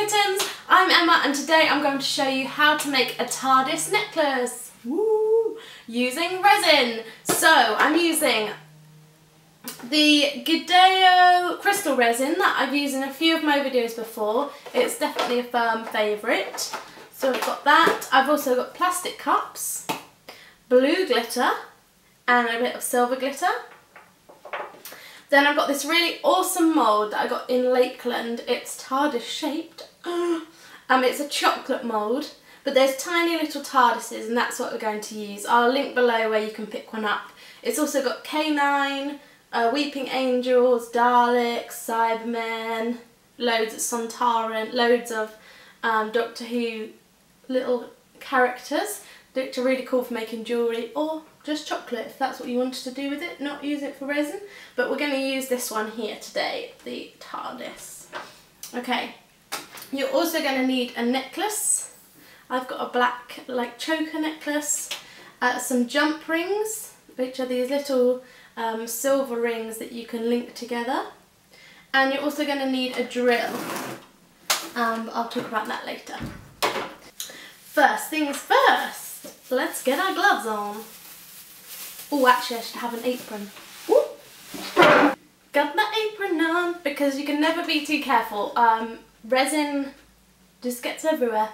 kittens, I'm Emma and today I'm going to show you how to make a Tardis necklace. Woo! Using resin. So I'm using the Gideo crystal resin that I've used in a few of my videos before. It's definitely a firm favourite. So I've got that. I've also got plastic cups, blue glitter and a bit of silver glitter. Then I've got this really awesome mould that I got in Lakeland. It's Tardis shaped. It's a chocolate mould, but there's tiny little Tardises and that's what we're going to use. I'll link below where you can pick one up. It's also got Canine, Weeping Angels, Daleks, Cybermen, loads of Sontaran, loads of Doctor Who little characters, which are really cool for making jewellery or just chocolate if that's what you wanted to do with it, not use it for resin. But we're going to use this one here today, the Tardis. Okay, you're also going to need a necklace. I've got a black like choker necklace, some jump rings, which are these little silver rings that you can link together. And you're also going to need a drill. I'll talk about that later. First things first, let's get our gloves on. Oh, actually I should have an apron. Woo. Got my apron on because you can never be too careful. Resin just gets everywhere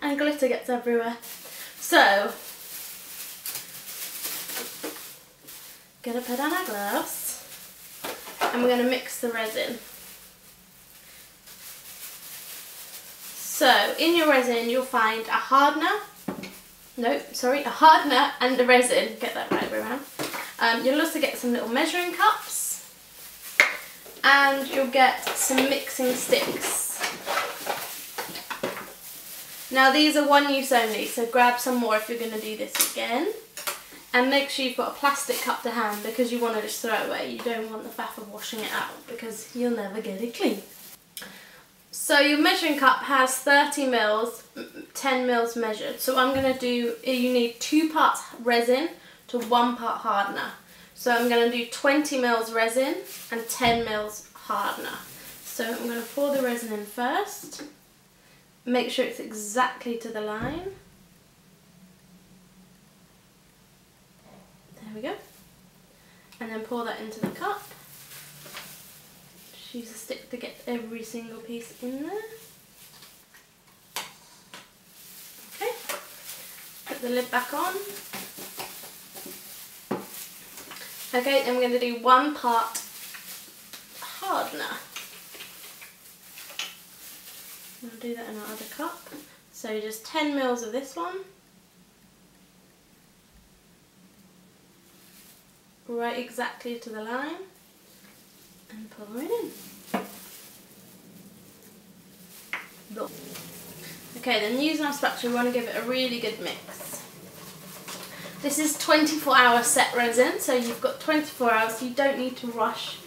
and glitter gets everywhere. So, gonna put on our gloves and we're gonna mix the resin. So, in your resin you'll find a hardener. A hardener and a resin, get that right way around. You'll also get some little measuring cups and you'll get some mixing sticks. Now these are one use only, so grab some more if you're going to do this again. And make sure you've got a plastic cup to hand because you want to just throw it away. You don't want the faff of washing it out because you'll never get it clean. So your measuring cup has 30 mils, 10 mils measured. So I'm going to do, you need 2 parts resin to 1 part hardener. So I'm going to do 20 mils resin and 10 mils hardener. So I'm going to pour the resin in first. Make sure it's exactly to the line. There we go. And then pour that into the cup. Use a stick to get every single piece in there. Okay, put the lid back on. Okay, then we're going to do 1 part hardener. I'll do that in our other cup. So just 10 mils of this one. Right exactly to the line. And pour it in. Okay, then using our spatula we want to give it a really good mix. This is 24-hour set resin, so you've got 24 hours, so you don't need to rush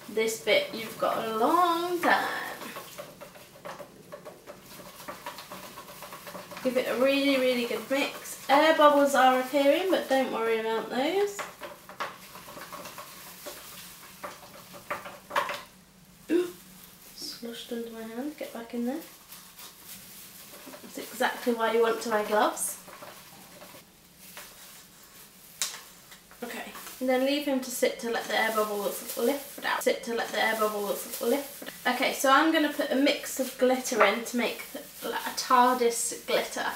this bit. You've got a long time. Give it a really, really good mix. Air bubbles are appearing, but don't worry about those. Sloshed into my hand, get back in there. That's exactly why you want to wear gloves. Okay, and then leave him to sit to let the air bubbles lift out. Okay, so I'm going to put a mix of glitter in to make a Tardis glitter.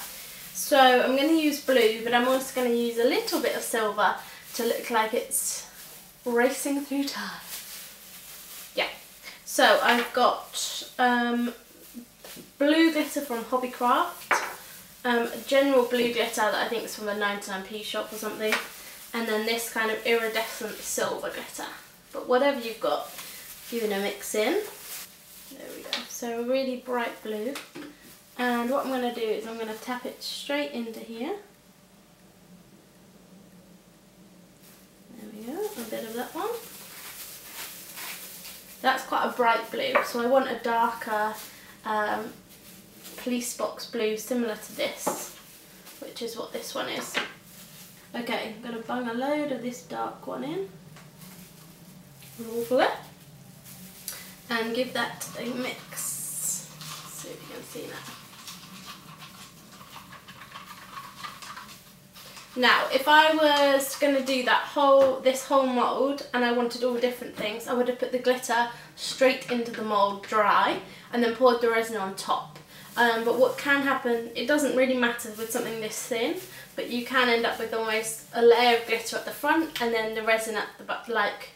So I'm going to use blue, but I'm also going to use a little bit of silver to look like it's racing through time. Yeah. So I've got blue glitter from Hobbycraft, general blue glitter that I think is from a 99p shop or something, and then this kind of iridescent silver glitter. But whatever you've got, you're going to mix in. There we go. So a really bright blue. And what I'm going to do is I'm going to tap it straight into here. There we go, a bit of that one. That's quite a bright blue, so I want a darker police box blue similar to this, which is what this one is. Okay, I'm going to bung a load of this dark one in. Roll it. And give that a mix. So see now. Now, if I was going to do this whole mould and I wanted all different things, I would have put the glitter straight into the mould dry and then poured the resin on top. But what can happen, it doesn't really matter with something this thin, but you can end up with almost a layer of glitter at the front and then the resin at the back, like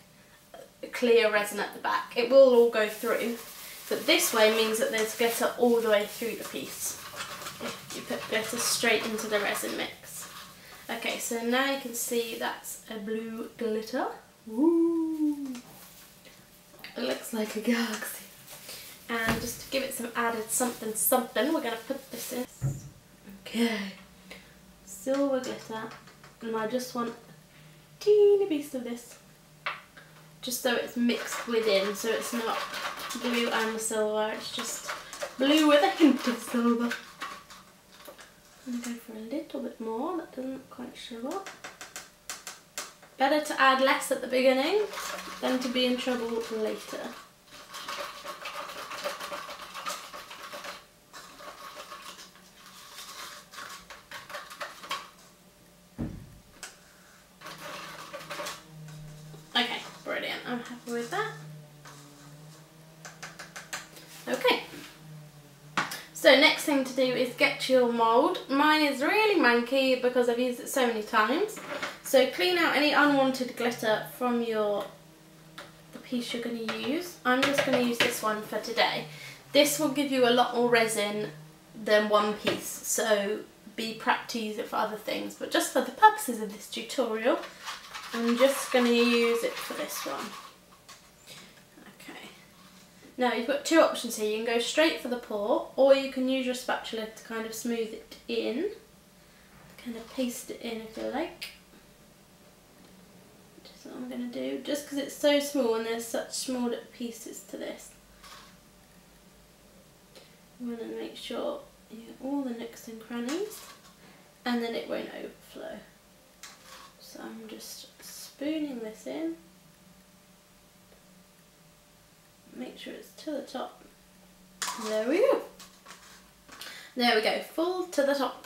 clear resin at the back. It will all go through, but this way means that there's glitter all the way through the piece if you put glitter straight into the resin mix. Okay, so now you can see that's a blue glitter. Woo! It looks like a galaxy. And just to give it some added something, we're going to put this in. Okay, silver glitter, and I just want a teeny piece of this, just so it's mixed within, so it's not blue and silver, it's just blue with a hint of silver. I'm going to go for a little bit more, that doesn't quite show up. Better to add less at the beginning than to be in trouble later. Okay, brilliant, I'm happy with that. Okay. So next thing to do is get your mould. Mine is really manky because I've used it so many times. So clean out any unwanted glitter from the piece you're going to use. I'm just going to use this one for today. This will give you a lot more resin than one piece, so be prepped to use it for other things. But just for the purposes of this tutorial, I'm just going to use it for this one. Now you've got two options here. You can go straight for the pour, or you can use your spatula to kind of smooth it in, kind of paste it in if you like. Just what I'm going to do, just because it's so small and there's such small little pieces to this. You want to make sure you get all the nooks and crannies, and then it won't overflow. So I'm just spooning this in. Make sure it's to the top. There we go. There we go, full to the top.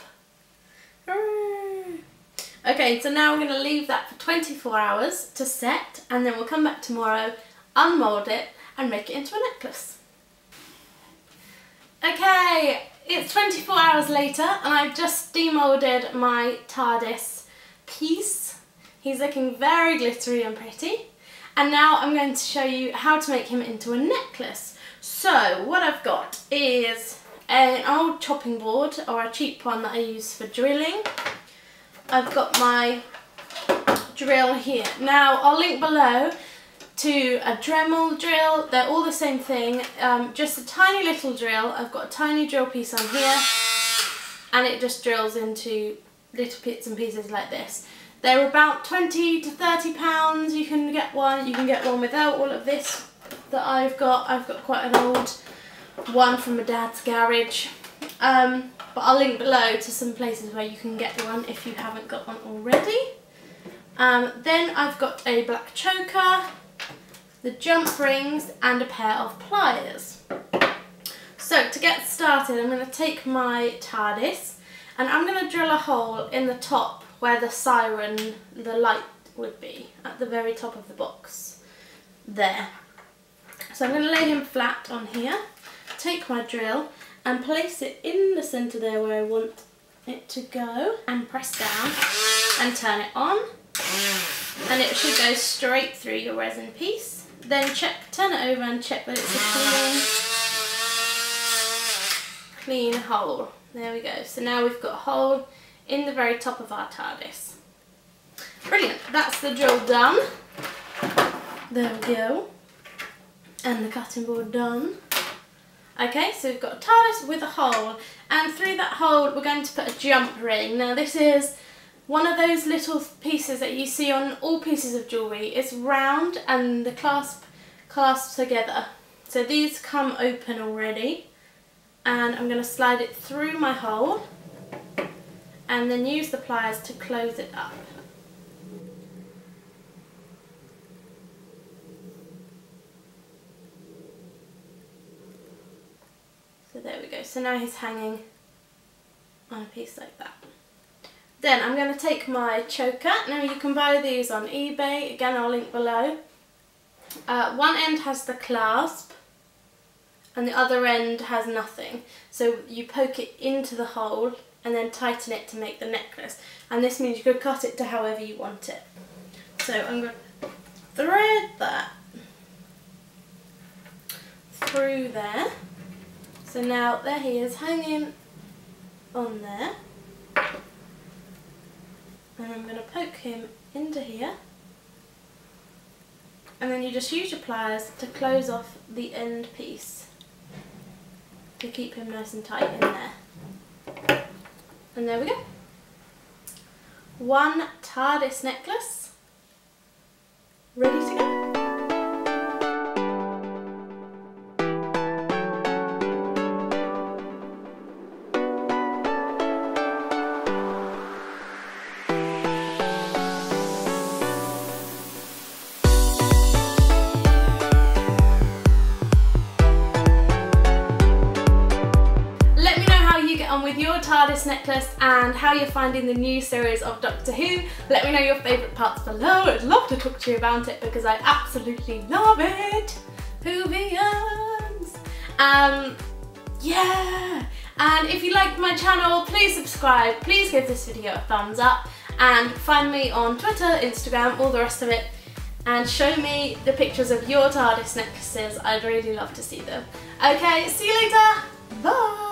Okay, so now we're going to leave that for 24 hours to set, and then we'll come back tomorrow, unmould it, and make it into a necklace. Okay, it's 24 hours later, and I've just demoulded my Tardis piece. He's looking very glittery and pretty. And now I'm going to show you how to make him into a necklace. So what I've got is an old chopping board, or a cheap one that I use for drilling. I've got my drill here. Now I'll link below to a Dremel drill. They're all the same thing, just a tiny little drill. I've got a tiny drill piece on here, and it just drills into little bits and pieces like this. They're about 20 to 30 pounds. You can get one. You can get one without all of this that I've got. I've got quite an old one from my dad's garage. But I'll link below to some places where you can get one if you haven't got one already. Then I've got a black choker, the jump rings, and a pair of pliers. So to get started, I'm going to take my Tardis and I'm going to drill a hole in the top where the siren, the light would be, at the very top of the box, there. So I'm going to lay him flat on here, take my drill and place it in the centre there where I want it to go, and press down and turn it on, and it should go straight through your resin piece. Then turn it over and check that it's a clean hole. There we go. So now we've got a hole in the very top of our Tardis. Brilliant, that's the drill done. There we go. And the cutting board done. Okay, so we've got a Tardis with a hole, and through that hole we're going to put a jump ring. Now this is one of those little pieces that you see on all pieces of jewellery. It's round and the clasps together. So these come open already, and I'm going to slide it through my hole and then use the pliers to close it up. So there we go, so now he's hanging on a piece like that. Then I'm going to take my choker. Now you can buy these on eBay, again I'll link below. One end has the clasp and the other end has nothing. So you poke it into the hole and then tighten it to make the necklace. And this means you could cut it to however you want it. So I'm going to thread that through there. So now there he is hanging on there. And I'm going to poke him into here. And then you just use your pliers to close off the end piece to keep him nice and tight in there. And there we go. One Tardis necklace ready to go. With your Tardis necklace and how you're finding the new series of Doctor Who. Let me know your favourite parts below. I'd love to talk to you about it because I absolutely love it. Whovians. Yeah. And if you like my channel, please subscribe. Please give this video a thumbs up and find me on Twitter, Instagram, all the rest of it. And show me the pictures of your Tardis necklaces. I'd really love to see them. Okay, see you later. Bye.